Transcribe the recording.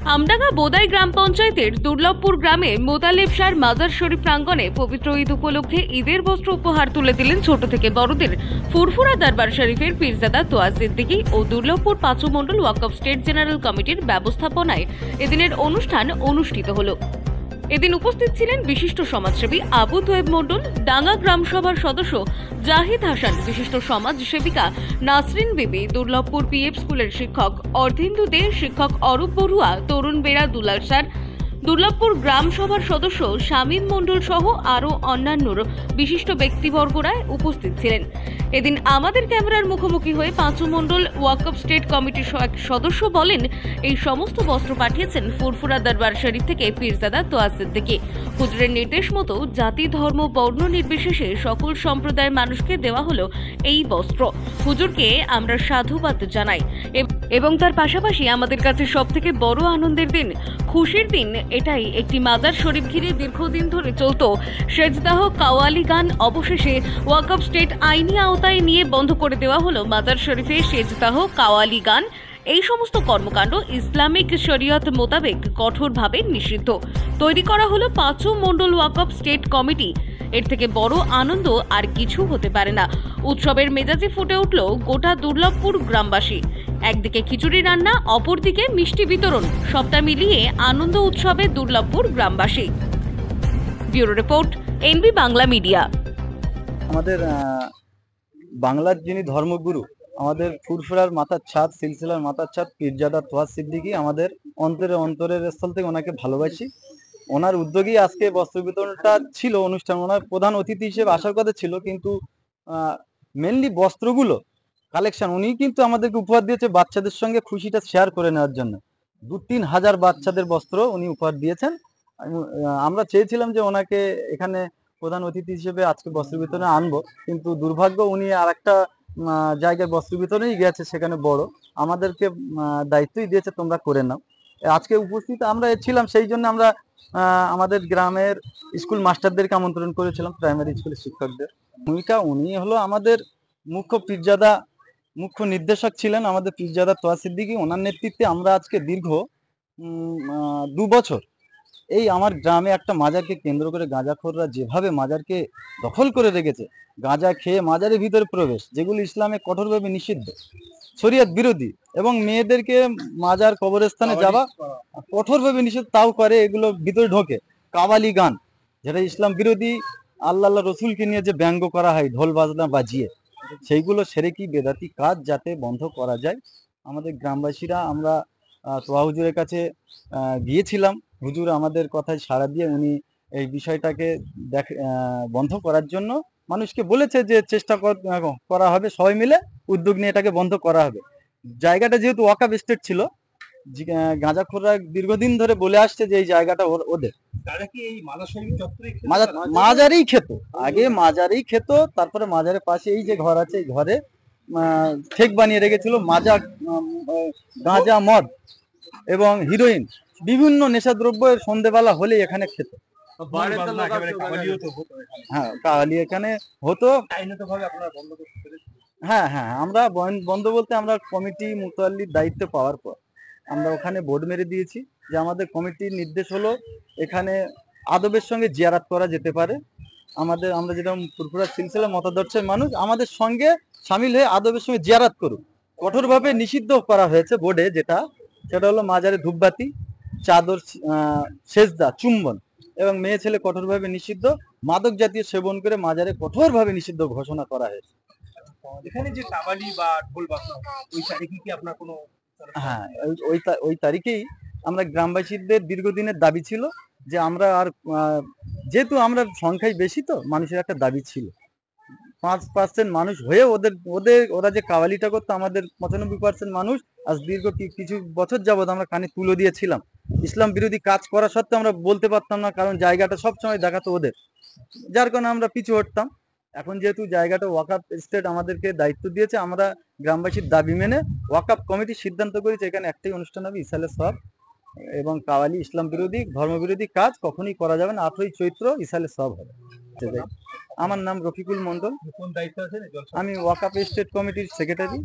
আমডাঙ্গা বোদাই গ্রাম পঞ্চায়েতের দুর্লভপুর গ্রামে মোতালেব শাহর মাজার শরীফ প্রাঙ্গণে পবিত্র ঈদ উপলক্ষে ঈদের বস্ত্র উপহার তুলে দিলেন ছোট থেকে বড়দের ফুরফুরা দরবার শরীফের পীরজাদা তোয়া সিদ্দিকী ও দুর্লভপুর পাঁচু মণ্ডল ওয়াকফ স্টেট জেনারেল কমিটির ব্যবস্থাপনায় এদিনের অনুষ্ঠান অনুষ্ঠিত হলো। এদিন উপস্থিত ছিলেন বিশিষ্ট সমাজসেবী আবু তোয়েব মণ্ডল, ডাঙ্গা গ্রাম সভার সদস্য জাহিদ হাসান, বিশিষ্ট সমাজ সেবিকা নাসরিন বিবি, দুর্লভপুর পিএফ স্কুলের শিক্ষক অর্ধেন্দু দে, শিক্ষক অরূপ বড়ুয়া, তরুণ বেড়া দুলাল স্যার, দুর্লভপুর গ্রাম সভার সদস্য শামীম মণ্ডল সহ আরও অন্যান্য বিশিষ্ট ব্যক্তিবর্গরা উপস্থিত ছিলেন। এদিন আমাদের ক্যামেরার মুখোমুখি হয়ে পাঁচু মণ্ডল ওয়াকফ স্টেট কমিটির এক সদস্য বলেন, এই সমস্ত বস্ত্র পাঠিয়েছেন ফুরফুরা দরবার শরীফ থেকে পীরজাদা তোয়া সিদ্দিকী। হুজুরের নির্দেশ মতো জাতি, ধর্ম, বর্ণ নির্বিশেষে সকল সম্প্রদায়ের মানুষকে দেওয়া হলো এই বস্ত্র। হুজুরকে আমরা সাধুবাদ জানাই এবং তার পাশাপাশি আমাদের কাছে সবথেকে বড় আনন্দের দিন, খুশির দিন এটাই, একটি মাজার শরীফ ঘিরে দীর্ঘদিন ধরে চলত সেজদাহ কাওয়ালি গান অবশেষে ওয়াকফ স্টেট আইনি আওতায় নিয়ে বন্ধ করে দেওয়া হলো মাজার শরীফে সেজদাহ কাওয়ালি গান। এই সমস্ত কর্মকাণ্ড ইসলামিক শরীয়ত মোতাবেক কঠোরভাবে নিষিদ্ধ। তৈরি করা হলো পাঁচু মণ্ডল ওয়াকফ স্টেট কমিটি। এর থেকে বড় আনন্দ আর কিছু হতে পারে না। উৎসবের মেজাজে ফুটে উঠল গোটা দুর্লভপুর গ্রামবাসী। একদিকে খিচুড়ি রান্না, অপরদিকে মিষ্টি বিতরণ, সবটা মিলিয়ে আনন্দ উৎসবে দুর্লভপুর গ্রামবাসী। Bureau report, NB Bangla media. আমাদের বাংলার যিনি ধর্মগুরু, আমাদের ফুরফুরার মাথার ছাদ, সিলসিলার মাথার ছাদ পীরজাদা তোয়া সিদ্দিকী, আমাদের অন্তরের স্থল থেকে ওনাকে ভালোবাসি। ওনার উদ্যোগেই আজকে বস্ত্র বিতরণটা ছিল অনুষ্ঠান। ওনার প্রধান অতিথি হিসেবে আসার কথা ছিল, কিন্তু মেনলি বস্ত্রগুলো কালেকশন উনি কিন্তু আমাদেরকে উপহার দিয়েছে বাচ্চাদের সঙ্গে খুশিটা শেয়ার করে নেওয়ার জন্য। 2-3 হাজার বাচ্চাদের বস্ত্র উনি উপহার দিয়েছেন। আমরা চেয়েছিলাম যে ওনাকে এখানে প্রধান অতিথি হিসেবে আজকে বস্ত্র বিতরণে আনবো, কিন্তু দুর্ভাগ্য উনি আর একটা জায়গায় বস্ত্র বিতরণেই গেছে, সেখানে বড় আমাদেরকে দায়িত্বই দিয়েছে তোমরা করে নাও। আজকে উপস্থিত আমরা ছিলাম, সেই জন্য আমরা আমাদের গ্রামের স্কুল মাস্টারদেরকে আমন্ত্রণ করেছিলাম, প্রাইমারি স্কুলের শিক্ষকদের। ভূমিকা উনি হলো আমাদের মুখ্য নির্দেশক ছিলেন আমাদের পীরজাদা তোয়া সিদ্দিকী। ওনার নেতৃত্বে আমরা আজকে দীর্ঘ 2 বছর এই আমার গ্রামে একটা মাজারকে কেন্দ্র করে গাঁজাখোররা যেভাবে মাজারকে দখল করে রেখেছে, গাঁজা খেয়ে মাজারের ভিতরে প্রবেশ, যেগুলো ইসলামে কঠোরভাবে নিষিদ্ধ, শরীয়ত বিরোধী, এবং মেয়েদেরকে মাজার কবরস্থানে যাওয়া কঠোরভাবে নিষেধ, তাও করে, এগুলো ভিতরে ঢোকে। কাওয়ালি গান, যেটা ইসলাম বিরোধী, আল্লাহ রসুলকে নিয়ে যে ব্যঙ্গ করা হয় ঢোল বাজনা বাজিয়ে, সেইগুলো সেরেকি বেদাতি কাজ যাতে বন্ধ করা যায়। আমাদের গ্রামবাসীরা আমরা তোয়া হুজুরের কাছে গিয়েছিলাম। হুজুর আমাদের কথায় সাড়া দিয়ে উনি এই বিষয়টাকে বন্ধ করার জন্য মানুষকে বলেছে যে চেষ্টা করা হবে, সবাই মিলে উদ্যোগ নিয়ে এটাকে বন্ধ করা হবে। জায়গাটা যেহেতু ওয়াকফ স্টেট ছিল, গাঁজাখোররা দীর্ঘদিন ধরে বলে আসছে যে এই জায়গাটা ওদের, মাজারেই খেত, আগে মাজারেই খেত, তারপরে মাজারের পাশে এই যে ঘর আছে, এই ঘরে ঠেক বানিয়ে রেখেছিল গাঁজা, মদ এবং হিরোইন, বিভিন্ন নেশাদ্রব্য সন্ধ্যেবেলা হলে এখানে খেত। হ্যাঁ, কাওয়ালি এখানে হতো। হ্যাঁ, আমরা বন্ধ বলতে আমরা কমিটি মুতাল্লির দায়িত্ব পাওয়ার পর আমরা ওখানে বোর্ড মেরে দিয়েছি যে আমাদের কমিটির নির্দেশ হলো এখানে আদবের সঙ্গে জিয়ারাত করা যেতে পারে। আমরা যেরকম ফুরফুরা সিলসিলা মতাদর্শের মানুষ, আমাদের সঙ্গে সামিল হয়ে আদবের সঙ্গে জিয়ারাত করুক। কঠোরভাবে নিষিদ্ধ করা হয়েছে বোর্ডে, সেটা হলো মাজারে ধূপবাতি, চাদর, সেজদা, চুম্বন, এবং মেয়ে ছেলে কঠোরভাবে নিষিদ্ধ। মাদক জাতীয় সেবন করে মাজারে কঠোরভাবে নিষিদ্ধ ঘোষণা করা হয়েছে। এখানে যে কাওয়ালি বা ঢোল বাজনা, ওই তারিখে কি আপনার কোনো? হ্যাঁ, ওই তারিখেই আমরা গ্রামবাসীদের দীর্ঘদিনের দাবি ছিল যে আমরা আর, যেহেতু আমরা সংখ্যায় বেশি, তো মানুষের একটা দাবি ছিল 5% মানুষ হয়ে ওরা যে কাওয়ালিটা করতো, আমাদের 95% মানুষ আজ দীর্ঘ কিছু বছর যাবৎ আমরা কানে তুলে দিয়েছিলাম। ইসলাম বিরোধী কাজ করা সত্ত্বেও আমরা বলতে পারতাম না, কারণ জায়গাটা সবসময় দেখাতো ওদের, যার কারণে আমরা পিছু হটতাম। এখন যেহেতু জায়গাটা ওয়াকফ স্টেট আমাদেরকে দায়িত্ব দিয়েছে, আমরা গ্রামবাসীর দাবি মেনে ওয়াকফ কমিটি সিদ্ধান্ত করেছে এখানে একটাই অনুষ্ঠান হবে, ইসালে সওয়াব, এবং কাওয়ালি ইসলাম বিরোধী, ধর্মবিরোধী কাজ কখনোই করা যাবে না। 8ই চৈত্র ইসালে সওয়াব হবে। আমার নাম রফিকুল মন্ডল। কোন দায়িত্ব আছে? আমি ওয়াকফ স্টেট কমিটির সেক্রেটারি।